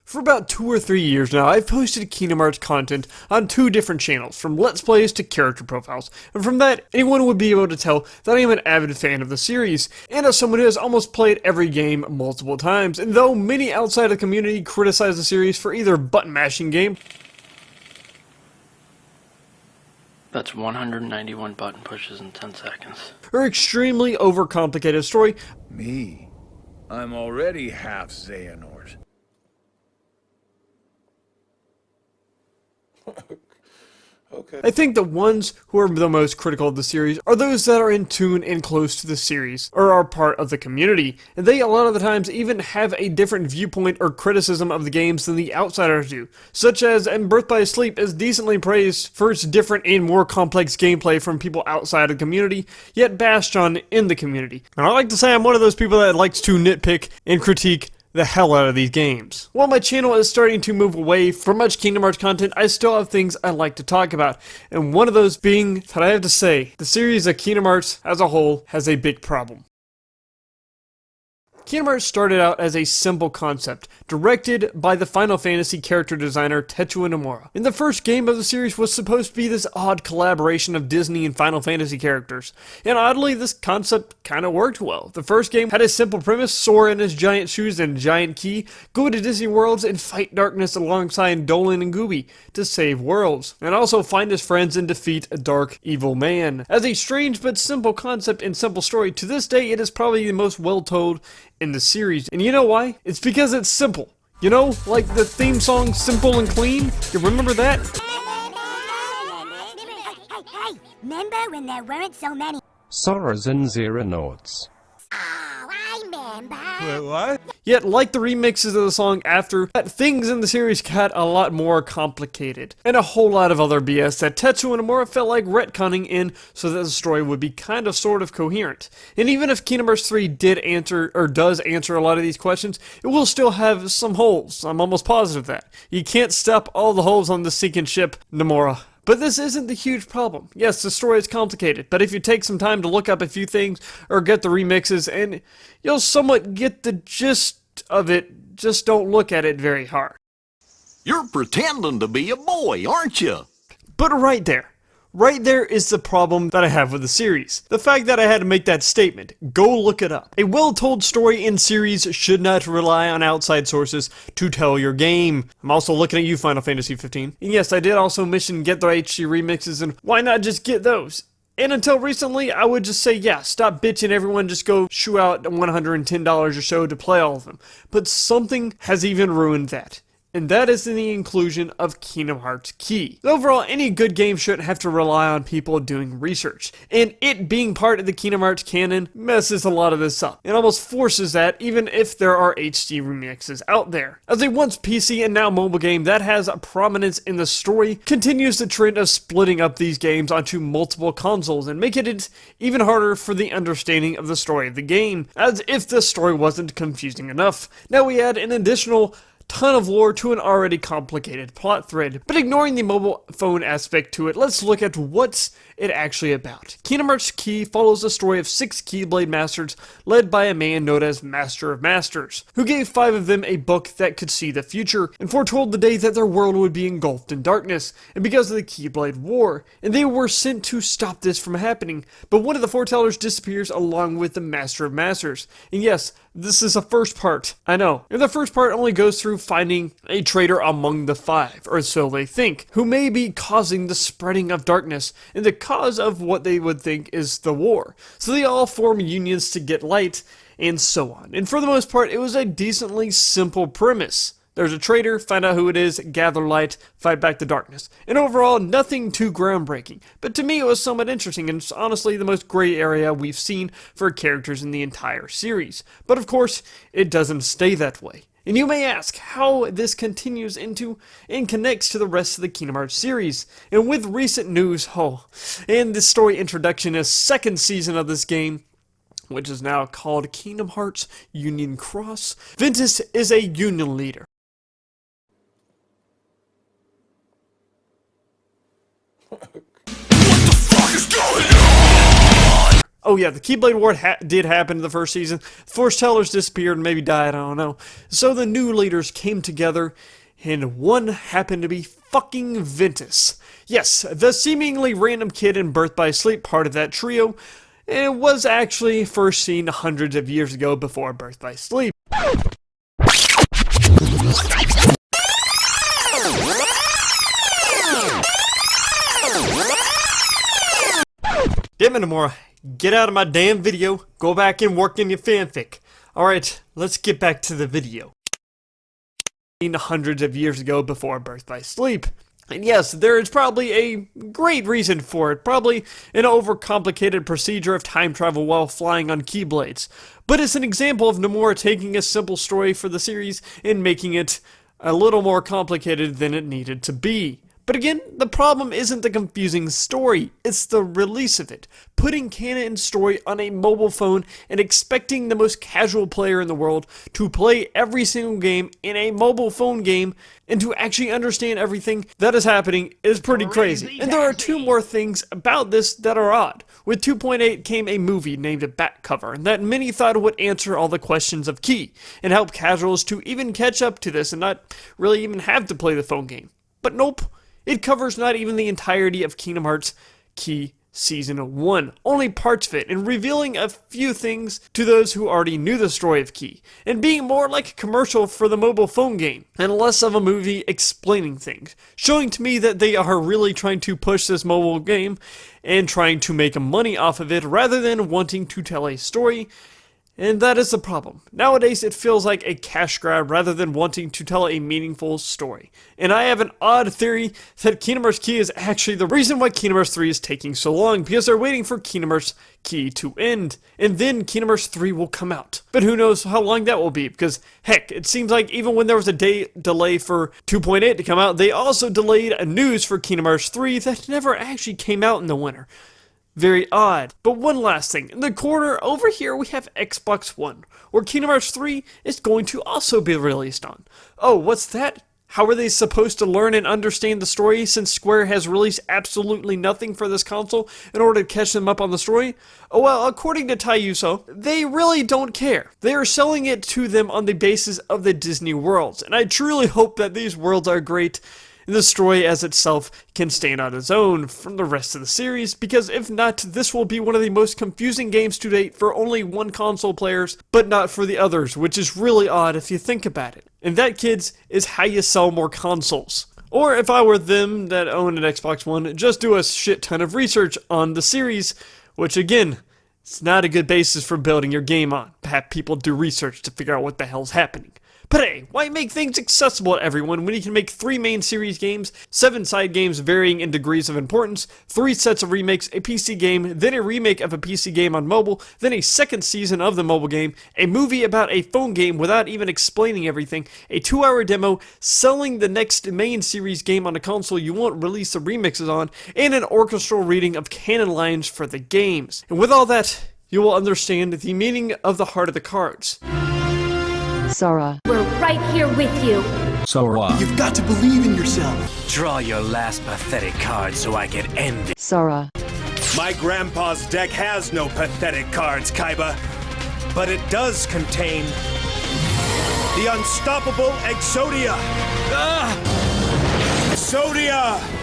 For about 2 or 3 years now, I've posted Kingdom Hearts content on 2 different channels, from Let's Plays to character profiles, and from that, anyone would be able to tell that I am an avid fan of the series, and as someone who has almost played every game multiple times, and though many outside the community criticize the series for either button mashing game, that's 191 button pushes in 10 seconds. or extremely overcomplicated story, Me? I'm already half Xehanort. Okay. I think the ones who are the most critical of the series are those that are in tune and close to the series, or are part of the community, and they a lot of the times even have a different viewpoint or criticism of the games than the outsiders do, such as and Birth by Sleep is decently praised for its different and more complex gameplay from people outside of the community, yet bashed on in the community. And I like to say I'm one of those people that likes to nitpick and critique the hell out of these games. While my channel is starting to move away from much Kingdom Hearts content, I still have things I like to talk about, and one of those being that I have to say, the series of Kingdom Hearts as a whole has a big problem. Kingdom Hearts started out as a simple concept, directed by the Final Fantasy character designer Tetsuya Nomura. And the first game of the series was supposed to be this odd collaboration of Disney and Final Fantasy characters. And oddly, this concept kinda worked well. The first game had a simple premise: Sora in his giant shoes and giant key, go to Disney Worlds and fight darkness alongside Dolan and Gooby to save worlds, and also find his friends and defeat a dark, evil man. As a strange but simple concept and simple story, to this day it is probably the most well-told in the series. And you know why? It's because it's simple. You know, like the theme song Simple and Clean? You remember that? Hey, remember when there weren't so many? Soras and Xehanorts. Oh, I remember. Wait, what? Yet, like the remixes of the song after, that things in the series got a lot more complicated, and a whole lot of other BS that Tetsuya Nomura felt like retconning in so that the story would be kind of sort of coherent. And even if Kingdom Hearts 3 did answer, or does answer a lot of these questions, it will still have some holes. I'm almost positive that. You can't stop all the holes on the sinking ship, Nomura. But this isn't the huge problem. Yes, the story is complicated, but if you take some time to look up a few things, or get the remixes, and you'll somewhat get the gist of it, just don't look at it very hard. You're pretending to be a boy, aren't you? But right there is the problem that I have with the series. The fact that I had to make that statement. Go look it up. A well-told story in series should not rely on outside sources to tell your game. I'm also looking at you, Final Fantasy 15. And yes, I did also mention get the HD remixes, and why not just get those? And until recently, I would just say, yeah, stop bitching, everyone just go shoo out $110 or so to play all of them. But something has even ruined that. And that is in the inclusion of Kingdom Hearts Key. Overall, any good game shouldn't have to rely on people doing research, and it being part of the Kingdom Hearts canon messes a lot of this up. It almost forces that, even if there are HD remixes out there. As a once PC and now mobile game that has a prominence in the story, continues the trend of splitting up these games onto multiple consoles and making it even harder for the understanding of the story of the game, as if the story wasn't confusing enough. Now we add an additional ton of lore to an already complicated plot thread. But ignoring the mobile phone aspect to it, let's look at what's it actually about. Kingdom Hearts Key follows the story of 6 Keyblade Masters led by a man known as Master of Masters, who gave 5 of them a book that could see the future and foretold the day that their world would be engulfed in darkness, and because of the Keyblade War, and they were sent to stop this from happening. But one of the foretellers disappears along with the Master of Masters. And yes, this is the first part, I know. And the first part only goes through finding a traitor among the 5, or so they think, who may be causing the spreading of darkness, and the cause of what they would think is the war. So they all form unions to get light, and so on. And for the most part, it was a decently simple premise. There's a traitor, find out who it is, gather light, fight back the darkness. And overall, nothing too groundbreaking. But to me, it was somewhat interesting, and it's honestly the most gray area we've seen for characters in the entire series. But of course, it doesn't stay that way. And you may ask how this continues into and connects to the rest of the Kingdom Hearts series. And with recent news, and the story introduction is 2nd season of this game, which is now called Kingdom Hearts Union Cross, Ventus is a union leader. Oh yeah, the Keyblade War did happen in the first season. The Force Tellers disappeared and maybe died, I don't know. So the new leaders came together, and one happened to be fucking Ventus. Yes, the seemingly random kid in Birth by Sleep, part of that trio, it was actually first seen hundreds of years ago before Birth by Sleep. Damn it, Amora. Get out of my damn video. Go back and work in your fanfic. Alright, let's get back to the video. Hundreds of years ago before Birth by Sleep. And yes, there is probably a great reason for it. Probably an overcomplicated procedure of time travel while flying on Keyblades. But it's an example of Nomura taking a simple story for the series and making it a little more complicated than it needed to be. But again, the problem isn't the confusing story, it's the release of it. Putting canon and story on a mobile phone and expecting the most casual player in the world to play every single game in a mobile phone game and to actually understand everything that is happening is pretty crazy. And there are two more things about this that are odd. With 2.8 came a movie named Back Cover, and that many thought would answer all the questions of Key and help casuals to even catch up to this and not really even have to play the phone game. But nope. It covers not even the entirety of Kingdom Hearts Key Season 1, only parts of it, and revealing a few things to those who already knew the story of Key, and being more like a commercial for the mobile phone game, and less of a movie explaining things, showing to me that they are really trying to push this mobile game and trying to make money off of it rather than wanting to tell a story. And that is the problem. Nowadays, it feels like a cash grab rather than wanting to tell a meaningful story. And I have an odd theory that Kingdom Hearts Key is actually the reason why Kingdom Hearts 3 is taking so long, because they're waiting for Kingdom Hearts Key to end, and then Kingdom Hearts 3 will come out. But who knows how long that will be, because heck, it seems like even when there was a day delay for 2.8 to come out, they also delayed a news for Kingdom Hearts 3 that never actually came out in the winter. Very odd. But one last thing. In the corner over here we have Xbox One, where Kingdom Hearts 3 is going to also be released on. Oh, what's that? How are they supposed to learn and understand the story since Square has released absolutely nothing for this console in order to catch them up on the story? Oh well, according to Tayuso, they really don't care. They are selling it to them on the basis of the Disney worlds, and I truly hope that these worlds are great and the story as itself can stand on its own from the rest of the series, because if not, this will be one of the most confusing games to date for only one console players, but not for the others, which is really odd if you think about it. And that, kids, is how you sell more consoles. Or if I were them that own an Xbox One, just do a shit ton of research on the series, which again, it's not a good basis for building your game on. Have people do research to figure out what the hell's happening. But hey, why make things accessible to everyone when you can make 3 main series games, 7 side games varying in degrees of importance, 3 sets of remakes, a PC game, then a remake of a PC game on mobile, then a second season of the mobile game, a movie about a phone game without even explaining everything, a 2-hour demo, selling the next main series game on a console you won't release the remixes on, and an orchestral reading of canon lines for the games. And with all that, you will understand the meaning of the heart of the cards. Sora. We're right here with you. Sora. You've got to believe in yourself. Draw your last pathetic card so I can end it. Sora. My grandpa's deck has no pathetic cards, Kaiba, but it does contain the unstoppable Exodia. Exodia!